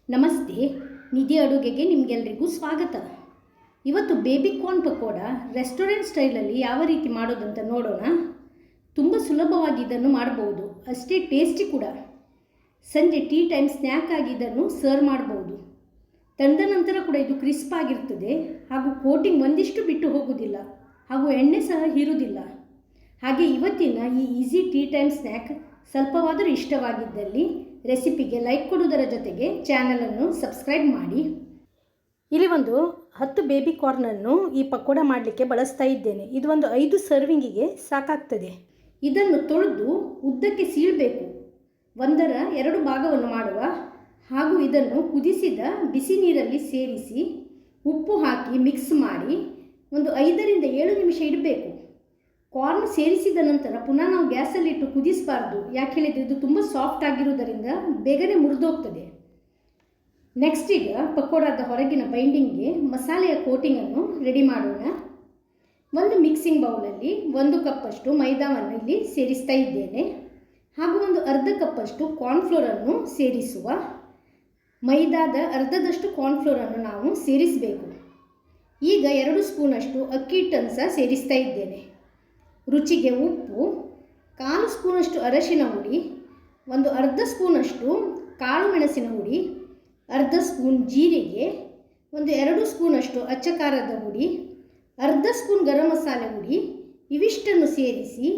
ನಮಸ್ತೆ, ನಿಧಿ ಅಡುಗೆಗೆ ನಿಮಗೆಲ್ಲರಿಗೂ ಸ್ವಾಗತ. ಇವತ್ತು ಬೇಬಿ ಕಾರ್ನ್ ಪಕೋಡ ರೆಸ್ಟೋರೆಂಟ್ ಸ್ಟೈಲಲ್ಲಿ ಯಾವ ರೀತಿ ಮಾಡೋದಂತ ನೋಡೋಣ. ತುಂಬ ಸುಲಭವಾಗಿ ಇದನ್ನು ಮಾಡಬಹುದು, ಅಷ್ಟೇ ಟೇಸ್ಟಿ ಕೂಡ. ಸಂಜೆ ಟೀ ಟೈಮ್ ಸ್ನ್ಯಾಕ್ ಆಗಿ ಇದನ್ನು ಸರ್ವ್ ಮಾಡಬಹುದು. ತಂದ ನಂತರ ಕೂಡ ಇದು ಕ್ರಿಸ್ಪ್ ಆಗಿರ್ತದೆ, ಹಾಗೂ ಕೋಟಿಂಗ್ ಒಂದಿಷ್ಟು ಬಿಟ್ಟು ಹೋಗುವುದಿಲ್ಲ, ಹಾಗೂ ಎಣ್ಣೆ ಸಹ ಹೀರುವುದಿಲ್ಲ. ಹಾಗೆ ಇವತ್ತಿನ ಈ ಈಸಿ ಟೀ ಟೈಮ್ ಸ್ನ್ಯಾಕ್ ಸ್ವಲ್ಪವಾದರೂ ಇಷ್ಟವಾಗಿದ್ದಲ್ಲಿ ರೆಸಿಪಿಗೆ ಲೈಕ್ ಕೊಡುವುದರ ಜೊತೆಗೆ ಚಾನಲನ್ನು ಸಬ್ಸ್ಕ್ರೈಬ್ ಮಾಡಿ. ಇಲ್ಲಿ ಒಂದು 10 ಬೇಬಿ ಕಾರ್ನನ್ನು ಈ ಪಕೋಡ ಮಾಡಲಿಕ್ಕೆ ಬಳಸ್ತಾ ಇದ್ದೇನೆ. ಇದು ಒಂದು 5 ಸರ್ವಿಂಗಿಗೆ ಸಾಕಾಗ್ತದೆ. ಇದನ್ನು ತೊಳೆದು ಉದ್ದಕ್ಕೆ ಸೀಳಬೇಕು. 1ರ 2 ಭಾಗವನ್ನು ಮಾಡುವ. ಹಾಗೂ ಇದನ್ನು ಕುದಿಸಿದ ಬಿಸಿ ನೀರಲ್ಲಿ ಸೇರಿಸಿ ಉಪ್ಪು ಹಾಕಿ ಮಿಕ್ಸ್ ಮಾಡಿ ಒಂದು 5ರಿಂದ 7 ನಿಮಿಷ ಇಡಬೇಕು. ಕಾರ್ನ್ ಸೇರಿಸಿದ ನಂತರ ಪುನಃ ನಾವು ಗ್ಯಾಸಲ್ಲಿಟ್ಟು ಕುದಿಸಬಾರ್ದು. ಯಾಕೆ ಹೇಳಿದರೆ ಇದು ತುಂಬ ಸಾಫ್ಟ್ ಆಗಿರುವುದರಿಂದ ಬೇಗನೆ ಮುರಿದೋಗ್ತದೆ. ನೆಕ್ಸ್ಟ್ ಈಗ ಪಕೋಡದ ಹೊರಗಿನ ಬೈಂಡಿಂಗ್ಗೆ ಮಸಾಲೆಯ ಕೋಟಿಂಗನ್ನು ರೆಡಿ ಮಾಡೋಣ. ಒಂದು ಮಿಕ್ಸಿಂಗ್ ಬೌಲಲ್ಲಿ 1 ಕಪ್ಪಷ್ಟು ಮೈದಾವನ್ನು ಇಲ್ಲಿ ಸೇರಿಸ್ತಾ ಇದ್ದೇನೆ. ಹಾಗೂ ಒಂದು ಅರ್ಧ ಕಪ್ಪಷ್ಟು ಕಾರ್ನ್ಫ್ಲೋರನ್ನು ಸೇರಿಸುವ. ಮೈದಾದ ಅರ್ಧದಷ್ಟು ಕಾರ್ನ್ಫ್ಲೋರನ್ನು ನಾವು ಸೇರಿಸಬೇಕು. ಈಗ 2 ಸ್ಪೂನಷ್ಟು ಅಕ್ಕಿ ಹಿಟ್ಟನ್ನು ಸಹ ಸೇರಿಸ್ತಾ ಇದ್ದೇನೆ. ರುಚಿಗೆ ಉಪ್ಪು, 1/4 ಸ್ಪೂನಷ್ಟು ಅರಶಿನ ಹುಡಿ, ಒಂದು ಅರ್ಧ ಸ್ಪೂನಷ್ಟು ಕಾಳು ಮೆಣಸಿನ ಹುಡಿ, ಅರ್ಧ ಸ್ಪೂನ್ ಜೀರಿಗೆ, ಒಂದು 2 ಸ್ಪೂನಷ್ಟು ಅಚ್ಚ ಖಾರದ ಹುಡಿ, ಅರ್ಧ ಸ್ಪೂನ್ ಗರಂ ಮಸಾಲೆ ಹುಡಿ, ಇವಿಷ್ಟನ್ನು ಸೇರಿಸಿ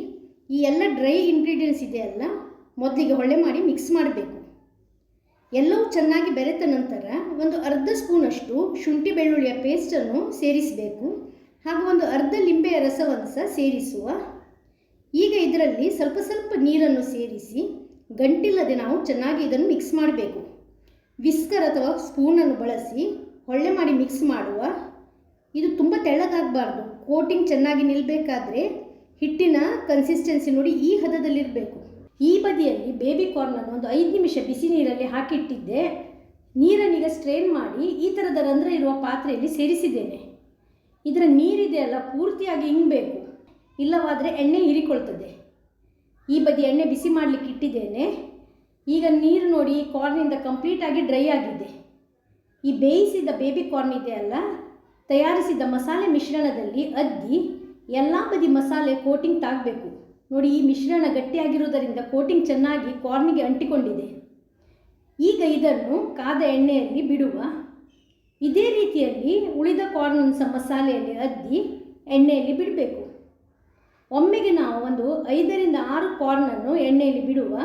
ಈ ಎಲ್ಲ ಡ್ರೈ ಇಂಗ್ರೀಡಿಯೆಂಟ್ಸ್ ಇದೆಯಲ್ಲ ಮೊದಲಿಗೆ ಹೊಳೆ ಮಾಡಿ ಮಿಕ್ಸ್ ಮಾಡಬೇಕು. ಎಲ್ಲವೂ ಚೆನ್ನಾಗಿ ಬೆರೆತ ನಂತರ ಒಂದು ಅರ್ಧ ಸ್ಪೂನಷ್ಟು ಶುಂಠಿ ಬೆಳ್ಳುಳ್ಳಿಯ ಪೇಸ್ಟನ್ನು ಸೇರಿಸಬೇಕು. ಹಾಗೂ ಒಂದು ಅರ್ಧ ಲಿಂಬೆಯ ರಸವನ್ನು ಸಹ ಸೇರಿಸುವ. ಈಗ ಇದರಲ್ಲಿ ಸ್ವಲ್ಪ ಸ್ವಲ್ಪ ನೀರನ್ನು ಸೇರಿಸಿ ಗಂಟಿಲ್ಲದೆ ನಾವು ಚೆನ್ನಾಗಿ ಇದನ್ನು ಮಿಕ್ಸ್ ಮಾಡಬೇಕು. ವಿಸ್ಕರ್ ಅಥವಾ ಸ್ಪೂನನ್ನು ಬಳಸಿ ಹೊಳ್ಳೆ ಮಾಡಿ ಮಿಕ್ಸ್ ಮಾಡುವ. ಇದು ತುಂಬ ತೆಳ್ಳಗಾಗಬಾರ್ದು. ಕೋಟಿಂಗ್ ಚೆನ್ನಾಗಿ ನಿಲ್ಲಬೇಕಾದ್ರೆ ಹಿಟ್ಟಿನ ಕನ್ಸಿಸ್ಟೆನ್ಸಿ ನೋಡಿ ಈ ಹದದಲ್ಲಿರಬೇಕು. ಈ ಬದಿಯಲ್ಲಿ ಬೇಬಿ ಕಾರ್ನನ್ನು ಒಂದು 5 ನಿಮಿಷ ಬಿಸಿ ನೀರಲ್ಲಿ ಹಾಕಿಟ್ಟಿದ್ದೆ. ನೀರನ್ನೀಗ ಸ್ಟ್ರೈನ್ ಮಾಡಿ ಈ ಥರದ ರಂಧ್ರ ಇರುವ ಪಾತ್ರೆಯಲ್ಲಿ ಸೇರಿಸಿದ್ದೇನೆ. ಇದರ ನೀರಿದೆಯಲ್ಲ ಪೂರ್ತಿಯಾಗಿ ಇಂಗಬೇಕು, ಇಲ್ಲವಾದರೆ ಎಣ್ಣೆ ಹೀರಿಕೊಳ್ತದೆ. ಈ ಬದಿ ಎಣ್ಣೆ ಬಿಸಿ ಮಾಡಲಿಕ್ಕೆ ಇಟ್ಟಿದ್ದೇನೆ. ಈಗ ನೀರು ನೋಡಿ ಕಾರ್ನಿಂದ ಕಂಪ್ಲೀಟಾಗಿ ಡ್ರೈ ಆಗಿದೆ. ಈ ಬೇಯಿಸಿದ ಬೇಬಿ ಕಾರ್ನ್ ಇದೆಯಲ್ಲ ತಯಾರಿಸಿದ ಮಸಾಲೆ ಮಿಶ್ರಣದಲ್ಲಿ ಅದ್ದಿ ಎಲ್ಲ ಬದಿ ಮಸಾಲೆ ಕೋಟಿಂಗ್ ತಾಗಬೇಕು. ನೋಡಿ ಈ ಮಿಶ್ರಣ ಗಟ್ಟಿಯಾಗಿರುವುದರಿಂದ ಕೋಟಿಂಗ್ ಚೆನ್ನಾಗಿ ಕಾರ್ನಿಗೆ ಅಂಟಿಕೊಂಡಿದೆ. ಈಗ ಇದನ್ನು ಕಾದ ಎಣ್ಣೆಯಲ್ಲಿ ಬಿಡುವ. ಇದೇ ರೀತಿಯಲ್ಲಿ ಉಳಿದ ಕಾರ್ನನ್ನು ಸಹ ಮಸಾಲೆಯಲ್ಲಿ ಅದ್ದಿ ಎಣ್ಣೆಯಲ್ಲಿ ಬಿಡಬೇಕು. ಒಮ್ಮೆಗೆ ನಾವು ಒಂದು 5ರಿಂದ 6 ಕಾರ್ನನ್ನು ಎಣ್ಣೆಯಲ್ಲಿ ಬಿಡುವ.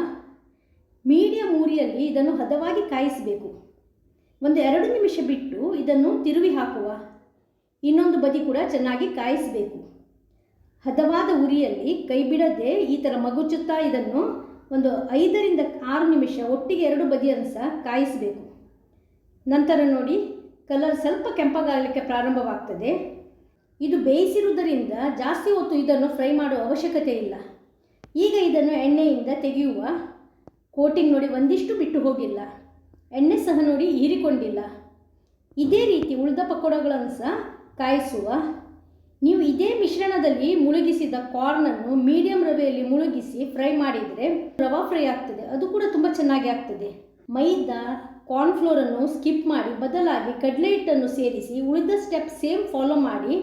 ಮೀಡಿಯಂ ಉರಿಯಲ್ಲಿ ಇದನ್ನು ಹದವಾಗಿ ಕಾಯಿಸಬೇಕು. ಒಂದು 2 ನಿಮಿಷ ಬಿಟ್ಟು ಇದನ್ನು ತಿರುವಿ ಹಾಕುವ. ಇನ್ನೊಂದು ಬದಿ ಕೂಡ ಚೆನ್ನಾಗಿ ಕಾಯಿಸಬೇಕು. ಹದವಾದ ಉರಿಯಲ್ಲಿ ಕೈ ಬಿಡದೆ ಈ ಥರ ಮಗುಚುತ್ತಾ ಇದನ್ನು ಒಂದು 5ರಿಂದ 6 ನಿಮಿಷ ಒಟ್ಟಿಗೆ 2 ಬದಿಯನ್ನು ಸಹ ಕಾಯಿಸಬೇಕು. ನಂತರ ನೋಡಿ ಕಲರ್ ಸ್ವಲ್ಪ ಕೆಂಪಗಾಗಲಿಕ್ಕೆ ಪ್ರಾರಂಭವಾಗ್ತದೆ. ಇದು ಬೇಯಿಸಿರುವುದರಿಂದ ಜಾಸ್ತಿ ಹೊತ್ತು ಇದನ್ನು ಫ್ರೈ ಮಾಡುವ ಅವಶ್ಯಕತೆ ಇಲ್ಲ. ಈಗ ಇದನ್ನು ಎಣ್ಣೆಯಿಂದ ತೆಗೆಯುವ. ಕೋಟಿಂಗ್ ನೋಡಿ ಒಂದಿಷ್ಟು ಬಿಟ್ಟು ಹೋಗಿಲ್ಲ, ಎಣ್ಣೆ ಸಹ ನೋಡಿ ಹೀರಿಕೊಂಡಿಲ್ಲ. ಇದೇ ರೀತಿ ಉಳಿದ ಪಕೋಡಗಳನ್ನು ಸಹ ಕಾಯಿಸುವ. ನೀವು ಇದೇ ಮಿಶ್ರಣದಲ್ಲಿ ಮುಳುಗಿಸಿದ ಕಾರ್ನನ್ನು ಮೀಡಿಯಂ ರವೆಯಲ್ಲಿ ಮುಳುಗಿಸಿ ಫ್ರೈ ಮಾಡಿದರೆ ರವಾ ಫ್ರೈ ಆಗ್ತದೆ, ಅದು ಕೂಡ ತುಂಬ ಚೆನ್ನಾಗಿ ಆಗ್ತದೆ. ಮೈದಾ ಕಾರ್ನ್ಫ್ಲೋರನ್ನು ಸ್ಕಿಪ್ ಮಾಡಿ ಬದಲಾಗಿ ಕಡಲೆ ಹಿಟ್ಟನ್ನು ಸೇರಿಸಿ ಉಳಿದ ಸ್ಟೆಪ್ ಸೇಮ್ ಫಾಲೋ ಮಾಡಿ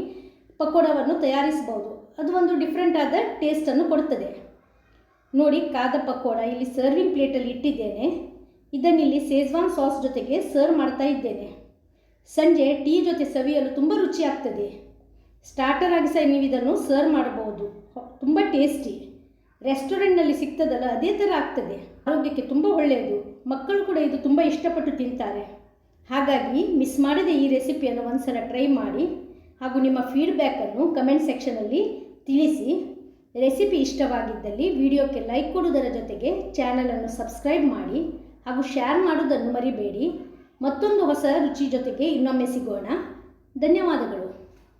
ಪಕೋಡವನ್ನು ತಯಾರಿಸಬಹುದು. ಅದು ಒಂದು ಡಿಫ್ರೆಂಟ್ ಆದ ಟೇಸ್ಟನ್ನು ಕೊಡ್ತದೆ. ನೋಡಿ ಕಾದ ಪಕೋಡ ಇಲ್ಲಿ ಸರ್ವಿಂಗ್ ಪ್ಲೇಟಲ್ಲಿ ಇಟ್ಟಿದ್ದೇನೆ. ಇದನ್ನಿಲ್ಲಿ ಶೇಜ್ವಾನ್ ಸಾಸ್ ಜೊತೆಗೆ ಸರ್ವ್ ಮಾಡ್ತಾ ಇದ್ದೇನೆ. ಸಂಜೆ ಟೀ ಜೊತೆ ಸವಿಯಲು ತುಂಬ ರುಚಿ ಆಗ್ತದೆ. ಸ್ಟಾರ್ಟರ್ ಆಗಿ ಸಹ ನೀವು ಇದನ್ನು ಸರ್ವ್ ಮಾಡಬಹುದು. ತುಂಬ ಟೇಸ್ಟಿ. ರೆಸ್ಟೋರೆಂಟ್ನಲ್ಲಿ ಸಿಗ್ತದಲ್ಲ ಅದೇ ಥರ ಆಗ್ತದೆ. ಆರೋಗ್ಯಕ್ಕೆ ತುಂಬ ಒಳ್ಳೆಯದು. ಮಕ್ಕಳು ಕೂಡ ಇದು ತುಂಬ ಇಷ್ಟಪಟ್ಟು ತಿಂತಾರೆ. ಹಾಗಾಗಿ ಮಿಸ್ ಮಾಡದೆ ಈ ರೆಸಿಪಿಯನ್ನು ಒಂದ್ಸಲ ಟ್ರೈ ಮಾಡಿ. ಹಾಗೂ ನಿಮ್ಮ ಫೀಡ್ಬ್ಯಾಕನ್ನು ಕಮೆಂಟ್ ಸೆಕ್ಷನಲ್ಲಿ ತಿಳಿಸಿ. ರೆಸಿಪಿ ಇಷ್ಟವಾಗಿದ್ದಲ್ಲಿ ವಿಡಿಯೋಕ್ಕೆ ಲೈಕ್ ಕೊಡುವುದರ ಜೊತೆಗೆ ಚಾನಲನ್ನು ಸಬ್ಸ್ಕ್ರೈಬ್ ಮಾಡಿ ಹಾಗೂ ಶೇರ್ ಮಾಡುವುದನ್ನು ಮರಿಬೇಡಿ. ಮತ್ತೊಂದು ಹೊಸ ರುಚಿ ಜೊತೆಗೆ ಇನ್ನೊಮ್ಮೆ ಸಿಗೋಣ. ಧನ್ಯವಾದಗಳು.